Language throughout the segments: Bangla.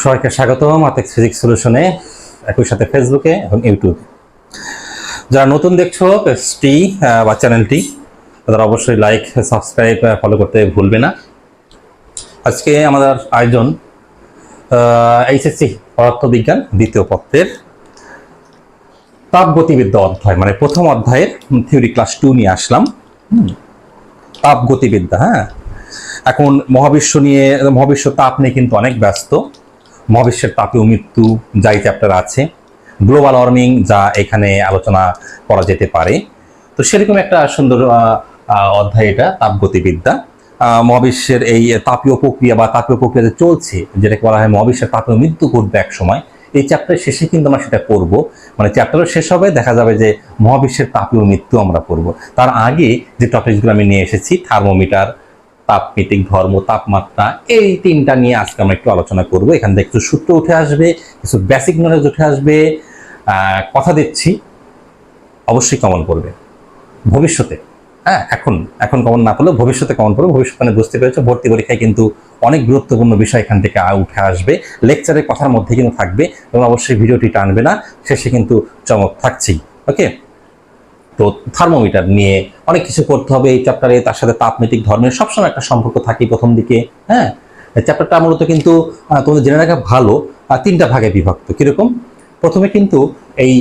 সবাইকে স্বাগতম আতেক্স ফিজিক্স সলিউশনে, একই সাথে ফেসবুকে এবং ইউটিউবে। যারা নতুন দেখছো পেজটি বা চ্যানেলটি, তারা অবশ্যই লাইক, সাবস্ক্রাইব, ফলো করতে ভুলবে না। আজকে আমাদের আয়োজন এইচএসসি পদার্থবিজ্ঞান দ্বিতীয় পত্রের তাপগতিবিদ্যা অধ্যায়, মানে প্রথম অধ্যায়ের থিওরি ক্লাস 2 নিয়ে আসলাম। তাপগতিবিদ্যা। হ্যাঁ, এখন মহাবিশ্ব তাপ নিয়ে কিন্তু অনেক ব্যস্ত। মহাবিশ্বের তাপীয় মৃত্যু যাই চ্যাপ্টার আছে, গ্লোবাল ওয়ার্মিং যা এখানে আলোচনা করা যেতে পারে। তো সেরকম একটা সুন্দর অধ্যায় এটা, তাপগতিবিদ্যা। মহাবিশ্বের এই তাপীয় প্রক্রিয়া বা তাপীয় প্রক্রিয়া যে চলছে, যেটাকে বলা হয় মহাবিশ্বের তাপীয় মৃত্যু ঘটবে এক সময়, এই চ্যাপ্টারের শেষে কিন্তু আমরা সেটা করব। মানে চ্যাপ্টারের শেষ হবে, দেখা যাবে যে মহাবিশ্বের তাপীয় মৃত্যু আমরা করব। তার আগে যে টপিকগুলো আমি নিয়ে এসেছি, থার্মোমিটার, তাপমিতিক ধর্ম, তাপমাত্রা, এই তিনটা নিয়ে আজকে আমরা একটু আলোচনা করব। এখান থেকে কিছু সূত্র উঠে আসবে, কিছু বেসিক নলেজ উঠে আসবে। কথা দিচ্ছি অবশ্যই কমন পড়বে ভবিষ্যতে। হ্যাঁ, এখন কমন না পড়লেও ভবিষ্যতে কমন পড়বে। ভবিষ্যতে বুঝতে পেরেছো, ভর্তি পরীক্ষায় কিন্তু অনেক গুরুত্বপূর্ণ বিষয় এখান থেকে উঠে আসবে। লেকচারের কথার মধ্যে কিন্তু থাকবে এবং অবশ্যই ভিডিওটি টানবে না, শেষে কিন্তু চমক থাকছেই। ওকে, তো থার্মোমিটার নিয়ে অনেক কিছু করতে হবে এই চ্যাপ্টারে। তার সাথে তাপমিতিক ধর্মের সবসময় একটা সম্পর্ক থাকে প্রথম দিকে। হ্যাঁ, চ্যাপ্টারটা মূলত কিন্তু তোমাদের জেনে রাখা ভালো, তিনটা ভাগে বিভক্ত। কিরকম? প্রথমে কিন্তু এই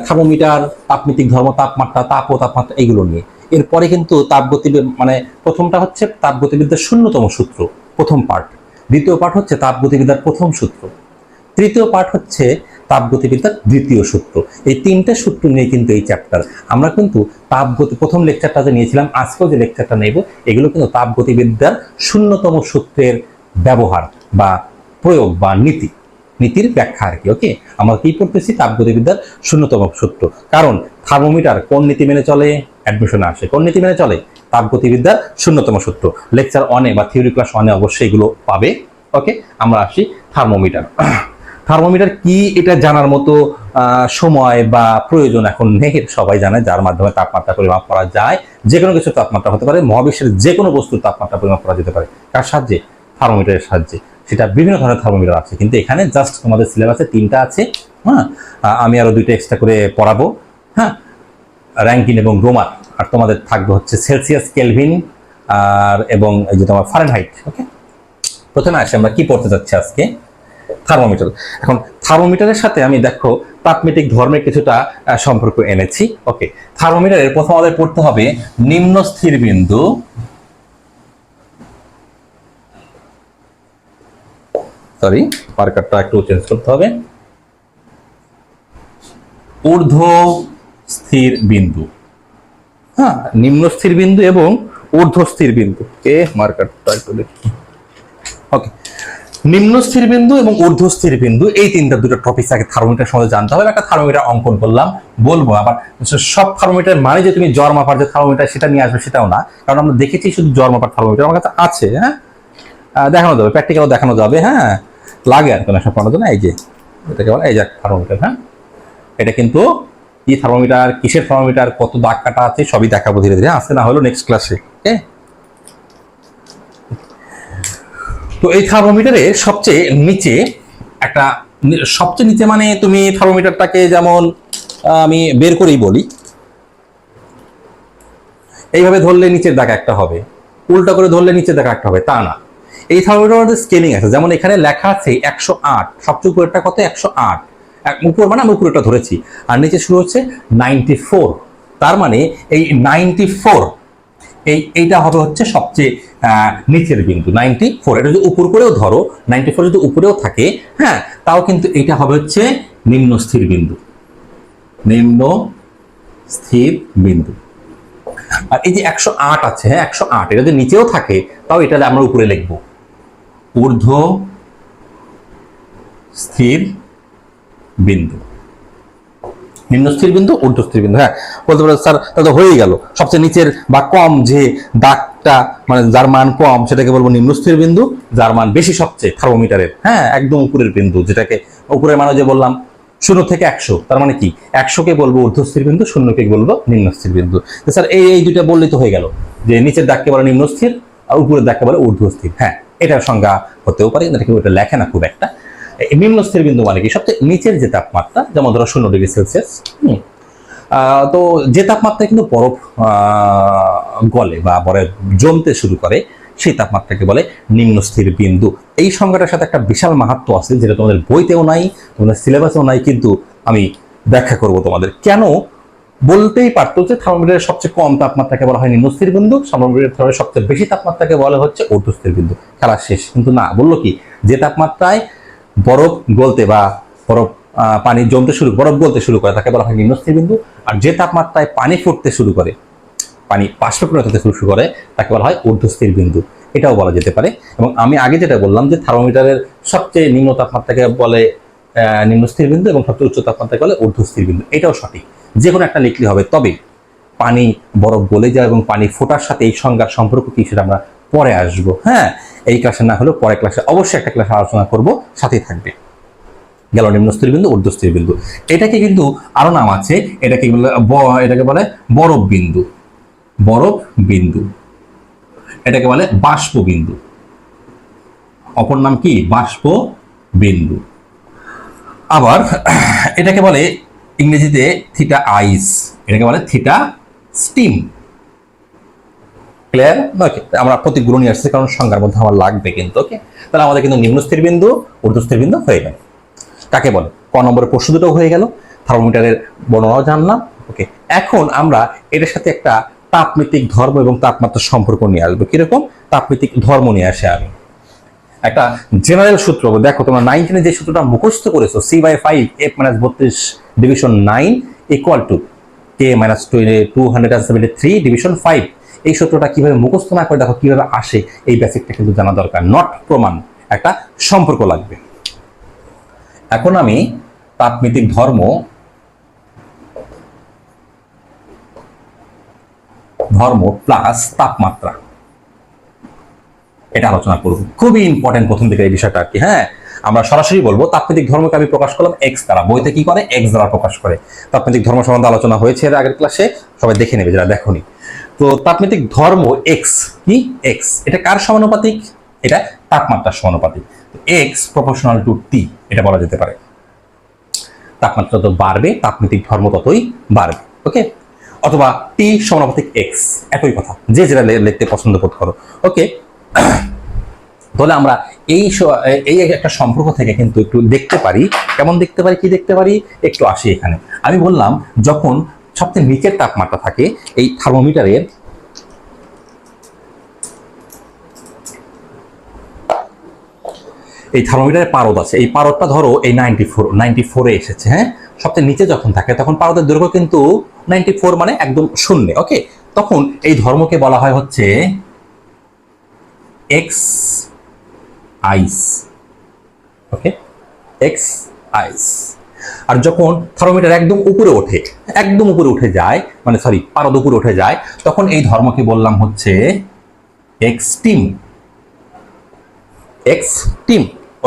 থার্মোমিটার, তাপমিতিক ধর্ম, তাপমাত্রা, তাপ ও তাপমাত্রা, এইগুলো নিয়ে। এরপরে কিন্তু মানে প্রথমটা হচ্ছে তাপগতিবিদ্যার 0তম সূত্র, প্রথম পার্ট। দ্বিতীয় পার্ট হচ্ছে তাপগতিবিদ্যার প্রথম সূত্র। তৃতীয় পার্ট হচ্ছে তাপগতিবিদ্যার দ্বিতীয় সূত্র। এই তিনটে সূত্র নিয়ে কিন্তু এই চ্যাপ্টার। আমরা কিন্তু প্রথম লেকচারটা যে নিয়েছিলাম, আজকেও যে লেকচারটা নেব, এগুলো কিন্তু তাপগতিবিদ্যার 0তম সূত্রের ব্যবহার বা প্রয়োগ বা নীতির ব্যাখ্যা আর কি। ওকে, আমরা কি পড়তেছি? তাপগতিবিদ্যার 0তম সূত্র। কারণ থার্মোমিটার কোন নীতি মেনে চলে? অ্যাডমিশনে আসে কোন নীতি মেনে চলে? তাপগতিবিদ্যার 0তম সূত্র। লেকচার 1-এ বা থিওরি ক্লাস 1-এ অবশ্যই এগুলো পাবে। ওকে, আমরা আসি থার্মোমিটার। থার্মোমিটার কি এটা জানার মতো সময় বা প্রয়োজন এখন নেই। সবাই জানে, যার মাধ্যমে তাপমাত্রা পরিমাপ করা যায়। যে কোনো কিছুর তাপমাত্রা হতে পারে, মহাবিশ্বের যে কোনো বস্তুর তাপমাত্রা পরিমাপ করা যেতে পারে। কার সাহায্যে? থার্মোমিটারের সাহায্যে। সেটা বিভিন্ন ধরনের থার্মোমিটার আছে, কিন্তু এখানে জাস্ট তোমাদের সিলেবাসে 3টা আছে। হ্যাঁ, আমি আরো 2টা এক্সট্রা করে পড়াবো। হ্যাঁ, র্যাঙ্কিন এবং রোমার। আর তোমাদের থাকবে হচ্ছে সেলসিয়াস, কেলভিন আর এবং এই যে তোমার ফারেনহাইট। ওকে, প্রথমে আসি আমরা কি পড়তে যাচ্ছি আজকে, থার্মোমিটার। এখন থার্মোমিটারের সাথে আমি দেখো তাপমিতিক ধর্মের কিছুটা সম্পর্ক এনেছি। ওকে, থার্মোমিটারের প্রথম আমাদের পড়তে হবে নিম্ন স্থির বিন্দু, সরি মার্কারটা একটু চেঞ্জ করতে হবে, ঊর্ধ্ব স্থির বিন্দু। হ্যাঁ, নিম্ন স্থির বিন্দু এবং ঊর্ধ্ব স্থির বিন্দু। মার্কারটা একটু দেখি। ওকে, নিম্ন স্থির বিন্দু এবং ঊর্ধ্ব স্থির বিন্দু, এই দুটো টপিক আগে থার্মোমিটার সম্বন্ধে জানতে হবে। একটা থার্মোমিটার অঙ্কন করলাম, বলবো আবার সব থার্মোমিটার মানে যে তুমি জ্বর মাপার যে থার্মোমিটার সেটা নিয়ে আসবে সেটাও না, কারণ আমরা দেখেছি শুধু জ্বর মাপার থার্মোমিটার আমার কাছে আছে। হ্যাঁ, দেখানো যাবে, প্র্যাকটিক্যালও দেখানো যাবে। হ্যাঁ, লাগে আর কোনো সব করার জন্য। এই যে এটাকে বলে এই যে থার্মোমিটার। হ্যাঁ, এটা কিন্তু কি থার্মোমিটার, কিসের থার্মোমিটার, কত দাগ কাটা আছে সবই দেখাবো ধীরে ধীরে, আসতে না হলো নেক্সট ক্লাসে। ওকে, তো এই থার্মোমিটারে সবচেয়ে নিচে মানে তুমি থার্মোমিটারটাকে যেমন আমি বের করেই বলি, এইভাবে ধরলে নিচের দাগ একটা হবে, উল্টা করে ধরলে নিচের দাগ একটা হবে, তা না। এই থার্মোমিটার স্কেলিং আছে, যেমন এখানে লেখা আছে 108, সবচেয়ে উপরেরটা কত? 108। উপর মানে আমি উপরেরটা ধরেছি, আর নিচে শুরু হচ্ছে 94। তার মানে এই 94, এইটা হবে হচ্ছে সবচেয়ে নিচের বিন্দু 94। এটা যদি উপর করেও ধরো, 94 যদি উপরেও থাকে, হ্যাঁ, তাও কিন্তু এটা হবে হচ্ছে নিম্ন স্থির বিন্দু। নিম্ন স্থির বিন্দু। আর এই যে 108 আছে, হ্যাঁ 108, এটা যদি নিচেও থাকে তাও এটা আমরা উপরে লিখবো ঊর্ধ্ব স্থির বিন্দু। নিম্ন স্থির বিন্দু, ঊর্ধ্ব স্থির বিন্দু। হ্যাঁ, বলতে পারো স্যার তাহলে হয়ে গেল, সবচেয়ে নিচের বা কম যে দাগটা মানে যার মান কম সেটাকে বলবো নিম্ন স্থির বিন্দু, যার মান বেশি সবচেয়ে থার্মোমিটারের, হ্যাঁ একদম উপরের বিন্দু, যেটাকে উপরের মানে যে বললাম 0 থেকে 100, তার মানে কি 100কে বলবো ঊর্ধ্ব স্থির বিন্দু, 0কে বলবো নিম্ন স্থির বিন্দু। স্যার এই দুইটা বললেই তো হয়ে গেল, যে নিচের দাগকে বলে নিম্ন স্থির আর উপরের দাগকে বলে ঊর্ধ্ব স্থির। হ্যাঁ, এটার সংজ্ঞা হতেও পারে, এটা লেখে না খুব একটা। এই নিম্ন স্থির বিন্দু মানে কি? সবচেয়ে নিচের যে তাপমাত্রা, যেমন ধরো 0°C। তো যে তাপমাত্রায় কিন্তু বরফ গলে বা বরফ জমতে শুরু করে, সেই তাপমাত্রাকে বলে নিম্ন স্থির বিন্দু। এই সংজ্ঞাটার সাথে একটা বিশাল মাহাত্ম্য আছে, যেটা তোমাদের বইতেও নাই, তোমাদের সিলেবাসেও নাই, কিন্তু আমি ব্যাখ্যা করব তোমাদের। কেন বলতেই পারতো যে থার্মোমিটারের সবচেয়ে কম তাপমাত্রাকে বলা হয় নিম্নস্থির বিন্দু, থার্মোমিটারের সবচেয়ে বেশি তাপমাত্রাকে বলা হচ্ছে ঊর্ধ্বস্থির বিন্দু। খেলা শেষ। কিন্তু না, বললো কি, যে তাপমাত্রায় বরফ গলতে বা বরফ পানি জমতে শুরু, বরফ গলতে শুরু করে, তাকে বলা হয় নিম্নস্থির বিন্দু। আর যে তাপমাত্রায় পানি ফুটতে শুরু করে, পানি বাষ্পীভূত হতে শুরু করে, তাকে বলা হয় ঊর্ধ্বস্থির বিন্দু। এটাও বলা যেতে পারে। এবং আমি আগে যেটা বললাম যে থার্মোমিটারের সবচেয়ে নিম্ন তাপমাত্রাকে বলে নিম্নস্থির বিন্দু এবং সবচেয়ে উচ্চ তাপমাত্রাকে বলে ঊর্ধ্বস্থির বিন্দু। এটাও সঠিক, যে কোনো একটা লিখলে হবে। তবে পানি বরফ গলে যায় এবং পানি ফোটার সাথে এই সংজ্ঞার সম্পর্ক কি, সেটা আমরা পরে আসবো। হ্যাঁ, এই ক্লাসে না হলেও পরের ক্লাসে অবশ্যই একটা ক্লাসে আলোচনা করব, সাথেই থাকবে। গেল নিম্নস্থির বিন্দু, ঊর্ধ্বস্থির বিন্দু। এটাকে কিন্তু আরো নাম আছে, এটাকে বলে বরফ বিন্দু। বরফ বিন্দু, এটাকে বলে বাষ্প বিন্দু। অপর নাম কি? বাষ্প বিন্দু। আবার এটাকে বলে ইংরেজিতে থিটা আইস, এটাকে বলে থিটা স্টিম। ক্লিয়ার? ওকে, আমরা প্রতীকগুলো নিয়ে আসছি কারণ সংজ্ঞার মধ্যে আমার লাগবে কিন্তু। ওকে, তাহলে আমাদের কিন্তু নিম্নস্থির বিন্দু, ঊর্ধ্বস্থির বিন্দু হয়ে গেল। কাকে বলে? ক নম্বরের প্রশ্ন দুটো হয়ে গেল, থার্মোমিটারের বর্ণনাও জানলাম। ওকে, এখন আমরা এটার সাথে একটা তাপমিতিক ধর্ম এবং তাপমাত্রার সম্পর্ক নিয়ে আসবো। কিরকম তাপমিতিক ধর্ম নিয়ে আসে আমি একটা জেনারেল সূত্র। দেখো, তোমরা 9 যে সূত্রটা মুখস্থ করেছো, C/5 F-32 division 9 equal to K-273 division 5। এই সূত্রটা কিভাবে মুখস্থ না করে দেখো কিভাবে আসে, এই বেসিকটা কিন্তু জানা দরকার। নট প্রমাণ, একটা সম্পর্ক লাগবে। এখন আমি তাপমিতিক ধর্ম প্লাস তাপমাত্রা এটা আলোচনা করব। খুবই ইম্পর্টেন্ট প্রথম দিকে এই বিষয়টা আর কি। হ্যাঁ, আমরা সরাসরি বলবো তাপমিতিক ধর্মকে আমি প্রকাশ করলাম এক্স দ্বারা। বইতে কি করে? এক্স দ্বারা প্রকাশ করে। তাপমিতিক ধর্ম সম্বন্ধে আলোচনা হয়েছে এর আগের ক্লাসে, সবাই দেখে নেবে যারা দেখোনি। তো তাপমিতিক ধর্ম এক্স কি? এক্স এটা কার সমানুপাতিক? এটা তাপমাত্রার সমানুপাতিক। এক্স প্রপোর্শনাল টু টি, এটা বলা যেতে পারে। তাপমাত্রা যত বাড়বে তাপমিতিক ধর্ম ততই বাড়বে। ওকে, অথবা টি সমানুপাতিক এক্স, একই কথা, যে যেটা লিখতে পছন্দ বোধ করো। ওকে, তাহলে আমরা এই একটা সম্পর্ক থেকে কিন্তু একটু দেখতে পারি। কেমন দেখতে পারি? কি দেখতে পারি? একটু আসি এখানে। আমি বললাম যখন সবচেয়ে নিচের তাপমাত্রা থাকে, এই থার্মোমিটারের পারদ আছে, এই পারদটা ধরো এই 94 এসেছে। হ্যাঁ, সবচেয়ে নিচে যখন থাকে তখন পারদের দৈর্ঘ্য কিন্তু 94, মানে একদম শূন্য। ওকে, তখন এই ধর্মকে বলা হয় হচ্ছে এক্স আইস। ওকে, এক্স আইস। আর যখন থার্মোমিটার একদম উপরে উঠে যায়, মানে সরি, পারদ উপরে উঠে যায়, তখন এই ধর্মকে বললাম হচ্ছে এক্সট্রিম।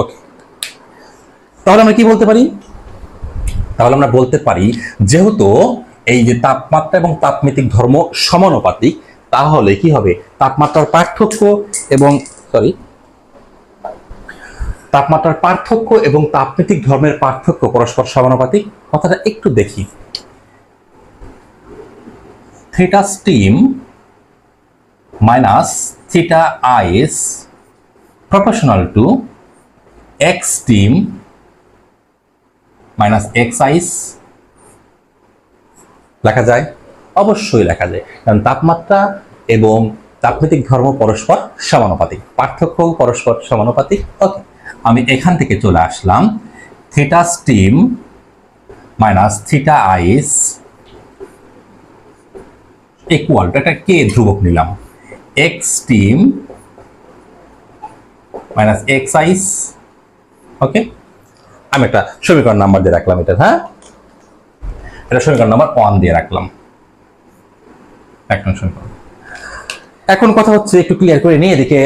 ওকে, তাহলে আমরা কি বলতে পারি? তাহলে আমরা বলতে পারি যেহেতু এই যে তাপমাত্রা এবং তাপমিতিক ধর্ম সমানুপাতিক, তাহলে কি হবে? তাপমাত্রার পার্থক্য এবং তাপমিতিক ধর্মের পার্থক্য পরস্পর সমানুপাতিক। কথাটা একটু দেখি। Theta steam minus theta ice proportional to x steam minus x ice. লেখা যায়? অবশ্যই লেখা যায়, কারণ তাপমাত্রা এবং তাপমিতিক ধর্ম পরস্পর সমানুপাতিক, পার্থক্য পরস্পর সমানুপাতিক। ওকে, আমি এখান থেকে চলে আসলাম theta steam minus theta ice equal to, একটা কে ধ্রুবক নিলাম, x steam minus x ice. Okay, আমি একটা সমীকরণ নাম্বার দিয়ে রাখলাম এটা। হ্যাঁ, এটা সমীকরণ নাম্বার 1 দিয়ে রাখলাম। এখন কথা হচ্ছে একটু ক্লিয়ার করে নিয়ে, এদিকে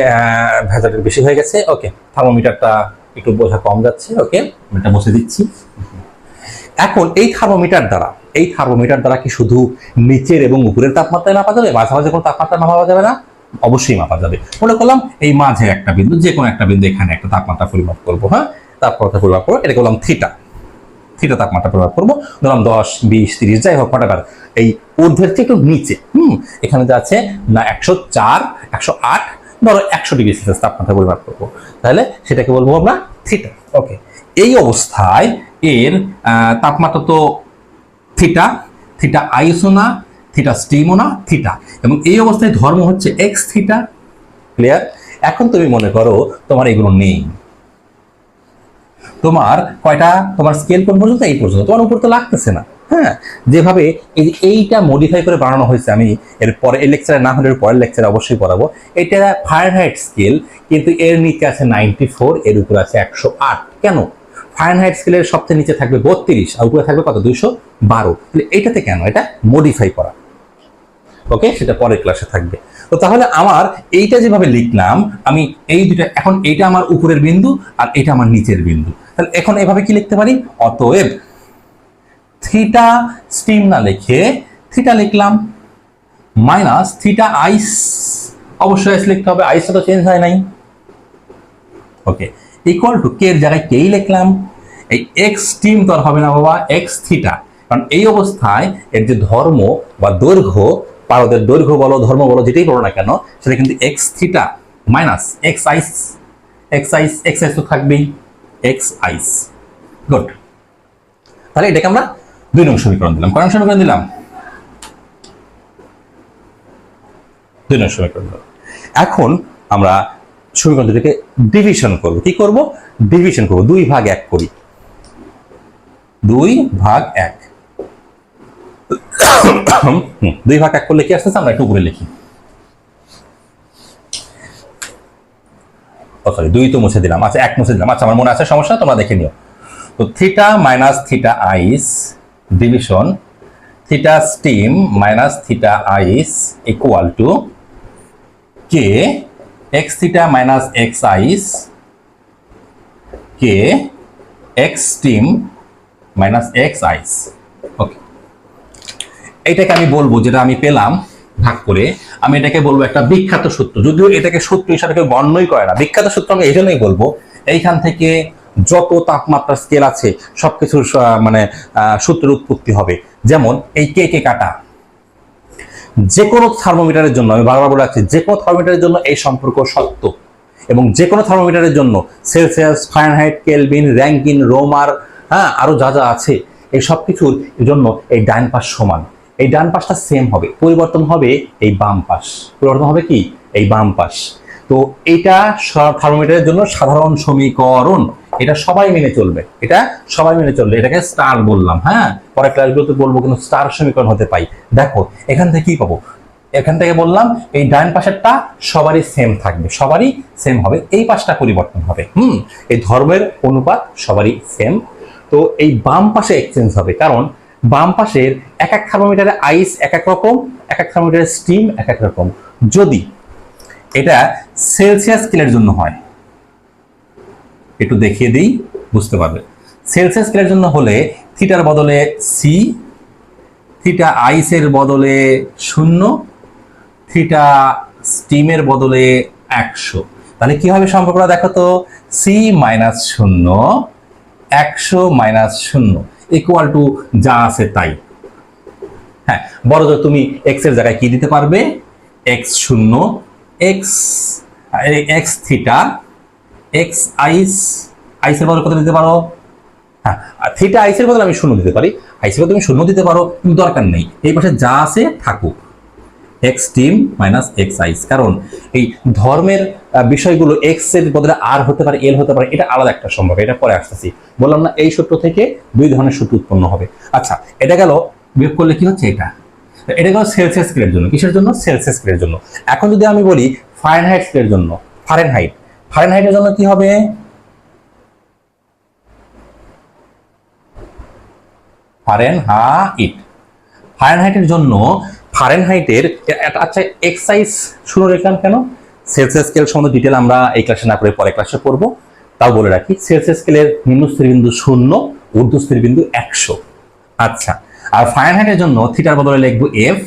ভেজালটা বেশি হয়ে গেছে। ওকে, থার্মোমিটারটা একটু বোঝা কম যাচ্ছে। ওকে, আমি এটা বসে দিচ্ছি। এখন এই থার্মোমিটার দ্বারা কি শুধু নিচের এবং উপরের তাপমাত্রায় মাপা যাবে? মাঝামাঝি কোনো তাপমাত্রা মাপা যাবে না? অবশ্যই মাপা যাবে। মনে করলাম এই মাঝে একটা বিন্দু, যে কোনো একটা বিন্দু, এখানে একটা তাপমাত্রা পরিমাপ করবো। হ্যাঁ, তাপমাত্রা পরিমাপ করবো, এটাকে বললাম থিটা। থিটা তাপমাত্রা পরিমাপ করবো, ধরলাম 10, 20, 30 যাই হোক হোয়াটএভার, এই ঊর্ধ্বের থেকে একটু নিচে। এখানে যা আছে না 104, 108, ধরো 100 ডিগ্রি সেলসিয়াস তাপমাত্রা পরিমাপ করবো, তাহলে সেটাকে বলবো আমরা থিটা। ওকে, এই অবস্থায় এর তাপমাত্রা তো থিটা, থিটা আইসও না, থিটা স্টিমও না, থিটা, এবং এই অবস্থায় ধর্ম হচ্ছে এক্স থিটা। ক্লিয়ার? এখন তুমি মনে করো তোমার এগুলো নেই, তোমার কয়টা, তোমার স্কেল কোন পর্যন্ত? এই পর্যন্ত, তোমার উপর তো লাগতেছে না। হ্যাঁ, যেভাবে এইটা মডিফাই করে বানানো হয়েছে, আমি এর পরে এই লেকচারে না হলে পরের লেকচারে অবশ্যই পড়াবো। এটা ফারেনহাইট স্কেল, কিন্তু এর নিচে আছে 94, এর উপরে আছে 108। কেন? ফারেনহাইট স্কেলের সবচেয়ে নিচে থাকবে 32 আর উপরে থাকবে কত? 212। তাহলে এইটাতে কেন? এটা মডিফাই করা। ওকে, সেটা পরের ক্লাসে থাকবে। তো তাহলে আমার এইটা যেভাবে লিখলাম, আমি এই দুটা, এখন এইটা আমার উপরের বিন্দু আর এটা আমার নিচের বিন্দু, তাহলে এখন এভাবে কি লিখতে পারি? অতএব থিটা স্টিম না লিখে থিটা লিখলাম মাইনাস থিটা আইস, অবশ্যই আইস লিখতে হবে, আইসটা তো চেঞ্জ হয় নাই। ওকে, ইকুয়াল টু কে এর জায়গায় কেই লিখলাম। এই এক্স স্টিম তো আর হবে না বাবা, এক্স থিটা, কারণ এই অবস্থায় এর যে ধর্ম বা দৈর্ঘ্য, পারদের দৈর্ঘ্য বলো ধর্ম বলো যেটাই বলো না কেন, সেটা কিন্তু x theta minus x ice. X ice, x ice তো থাকবেই, এক্স আইস। গুড, তাহলে এটাকে আমরা 2 নং সমীকরণ দিলাম। কয় নং সমীকরণ দিলাম? 2 নং সমীকরণ দিলাম। এখন আমরা সমীকরণটিকে ডিভিশন করব। কি করব? ডিভিশন করব, 2 ভাগ 1 করি। 2 ভাগ 1, 2 ভাগ 1 করলে কি আসতেছে? আমরা একটু উপরে লিখি। সরি, 2 তো মুছে দিলাম, আচ্ছা 1 মুছে দিলাম। আচ্ছা, আমার মনে আছে, সমস্যা, তোমরা দেখে নিও। তো theta minus theta ice division theta steam minus theta ice equal to K x theta minus x ice K x steam minus x ice. Okay, এইটাকে আমি বলবো, যেটা আমি পেলাম ভাগ করে, আমি এটাকে বলবো একটা বিখ্যাত সূত্র, যদিও এটাকে সূত্র হিসাবে কেউ গণ্যই করে না। বিখ্যাত সূত্র আমি এই জন্যই বলবো, এইখান থেকে যত তাপমাত্রা স্কেল আছে সবকিছুর মানে সূত্রের উৎপত্তি হবে। যেমন এই কে কে কাটা, যে কোনো থার্মোমিটারের জন্য, আমি বারবার বলে রাখছি, যে কোনো থার্মোমিটারের জন্য এই সম্পর্ক সত্য, এবং যে কোনো থার্মোমিটারের জন্য সেলসিয়াস, ফারেনহাইট, কেলভিন, র্যাঙ্কিন, রোমার, হ্যাঁ আরো যা যা আছে, এই সব কিছুর জন্য এই ডান পাশ সমান, এই ডান পাশটা সেম হবে, পরিবর্তন হবে এই বাম পাশ, পরিবর্তন হবে কি? এই বাম পাশ। তো এটা থার্মোমিটারের জন্য সাধারণ সমীকরণ, এটা সবাই মেনে চলবে, এটা সবাই মেনে চলবে। এটাকে স্টার বললাম। হ্যাঁ, পরের ক্লাসগুলোতে বলবো কিন্তু স্টার সমীকরণ হতে পাই। দেখো এখান থেকে কি পাবো? এখান থেকে বললাম এই ডান পাশেরটা সবারই সেম থাকবে, সবারই সেম হবে, এই পাশটা পরিবর্তন হবে। এই ধর্মের অনুপাত সবারই সেম। তো এই বাম পাশে এক্সচেঞ্জ হবে, কারণ বাম পাশের এক এক থার্মোমিটারে আইস এক এক রকম, এক এক থার্মোমিটারে স্টিম এক এক রকম। যদি এটা সেলসিয়াস স্কেলের জন্য হয়, একটু দেখিয়ে দিই, বুঝতে পারবে। সেলসিয়াস স্কেলের জন্য হলে থিটার বদলে সি, থিটা আইসের বদলে 0, থিটা স্টিমের বদলে 100। তাহলে কি হবে সম্পর্কটা দেখো তো? C minus 0, 100 minus 0 equal to যা আছে তাই। হ্যাঁ, বড় জোর তুমি এক্স এর জায়গায় কি দিতে পারবে? x0, x থিটা, x আইস, আইসের বদলে কত দিতে পারো? হ্যাঁ, থিটা আইসের বদলে আমি 0 দিতে পারি, আইসের বদলে তুমি 0 দিতে পারো, কিন্তু দরকার নেই, এই পাশে যা আছে থাকুক, x steam minus x ice. কারণ এই ধর্মের বিষয়গুলো এক্স এর বদলে আর হতে পারে, এল হতে পারে, এটা আলাদা একটা সম্ভব, এটা পরে আসতেছি। বললাম না এই সূত্র থেকে 2 ধরনের সূত্র উৎপন্ন হবে। আচ্ছা, এটা গেল, বিয়োগ করলে কি হচ্ছে? এটা গেল সেলসিয়াস স্কেলের জন্য। কিসের জন্য? সেলসিয়াস স্কেলের জন্য। এখন যদি আমি বলি ফারেনহাইট স্কেলের জন্য, ফারেনহাইটের জন্য কি হবে? ফারেনহাইটের জন্য, ফারেনহাইটের, আচ্ছা এক্সাইজ 0 লিখলাম কেন? সেলসিয়াস স্কেল সম্বন্ধে ডিটেল আমরা এই ক্লাসে না করে পরে ক্লাসে পড়বো, তাও বলে রাখি। সেলসিয়াস স্কেলের নিম্নস্থির বিন্দু 0, ঊর্ধ্বস্থির বিন্দু 100। আচ্ছা, আর ফারেনহাইটের জন্য থিটার বদলে লিখবো এফ,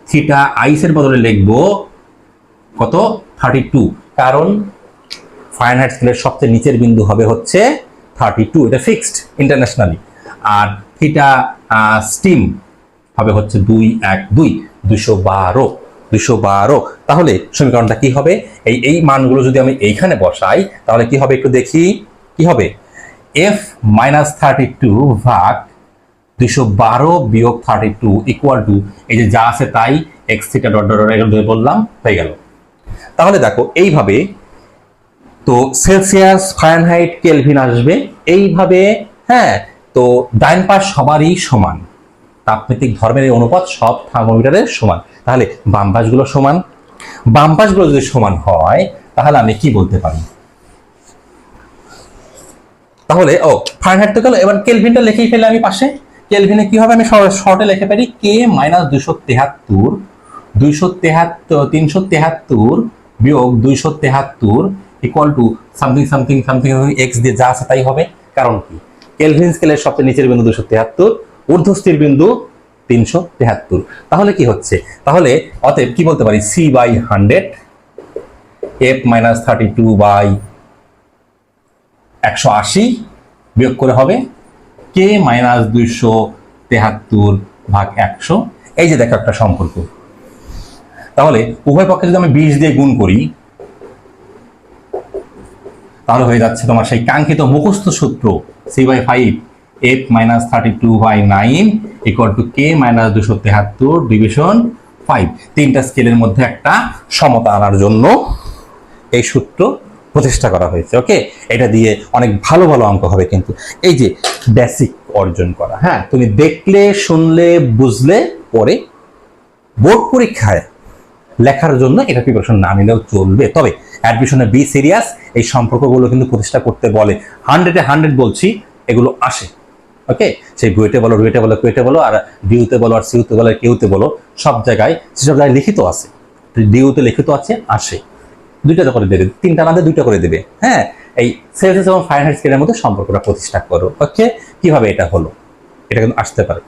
থিটা আইসের বদলে লিখবো কত? 32। কারণ ফারেনহাইট স্কেলের সবচেয়ে নিচের বিন্দু হবে হচ্ছে 32, এটা ফিক্সড ইন্টারন্যাশনালি। আর থিটা স্টিম হবে হচ্ছে 212। তাহলে সমীকরণটা কি হবে? এই মানগুলো যদি আমি এইখানে বসাই তাহলে কি হবে একটু দেখি। কি হবে? f - 32 ভাগ 212 বিয়োগ 32 ইকুয়াল টু এই যে যা আছে তাই x থিটা ডট ডট এগুলো বললাম, হয়ে গেল। তাহলে দেখো এইভাবে তো সেলসিয়াস, ফারেনহাইট, কেলভিন আসবে এইভাবে। হ্যাঁ, তো ডাইন পাশ সবারই সমান, তাপমাত্রিক ধর্মের এই অনুপাত সব থার্মোমিটারের সমান। তাহলে বাম পাশগুলো সমান। বাম পাশগুলো যদি সমান হয় তাহলে আমি কি বলতে পারি? তাহলে ফারেনহাইট তো গেল, এবার কেলভিনটা লিখেই ফেলে আমি পাশে। কেলভিনে কি হবে? আমি শর্টে লিখে পারি K - 373 বিয়োগ 273 equal to something something something x দিয়ে যা আছে তাই হবে। কারণ কি? কেলভিন স্কেলের সবচেয়ে নিচের বিন্দু 273, ঊর্ধ্বস্থির বিন্দু 373। তাহলে কি হচ্ছে? তাহলে অতএব কি বলতে পারি? C/100 f - 32/180 বিয়োগ করে হবে K - 273 ভাগ 100। এই যে দেখো একটা সম্পর্ক। তাহলে উভয় পক্ষে যদি আমি 20 দিয়ে গুণ করি তাহলে হয়ে যাচ্ছে তোমার সেই কাঙ্ক্ষিত মুখস্থ সূত্র C/5 f - 32/9 equal to K - 273 division 5। তিনটা স্কেলের মধ্যে একটা সমতা আনার জন্য এই সূত্র প্রতিষ্ঠা করা হয়েছে। ওকে, এটা দিয়ে অনেক ভালো ভালো অঙ্ক হবে। কিন্তু এই যে বেসিক অর্জন করা, হ্যাঁ, তুমি দেখলে, শুনলে, বুঝলে, পরে বোর্ড পরীক্ষায় লেখার জন্য এটা প্রিপারেশন না নিলেও চলবে। তবে অ্যাডমিশনে বি সিরিয়াস, এই সম্পর্কগুলো কিন্তু প্রতিষ্ঠা করতে বলে। 100-এ 100 বলছি, এগুলো আসে। ওকে, সেই বুয়েটে বলো, রুয়েটে বলো, কুয়েটে বলো, আর ডিউতে বলো, আর সিউতে বলো, কেউতে বলো, সব জায়গায় সেসব জায়গায় লিখিত আছে। ডিউতে লিখিত আছে, আসে। দুইটা করে দেবে, তিনটা না দিয়ে দুইটা করে দেবে। হ্যাঁ, এই সেলসিয়াস এবং ফারেনহাইট স্কেলের মধ্যে সম্পর্কটা প্রতিষ্ঠা করো। ওকে, কিভাবে এটা হলো, এটা কিন্তু আসতে পারে।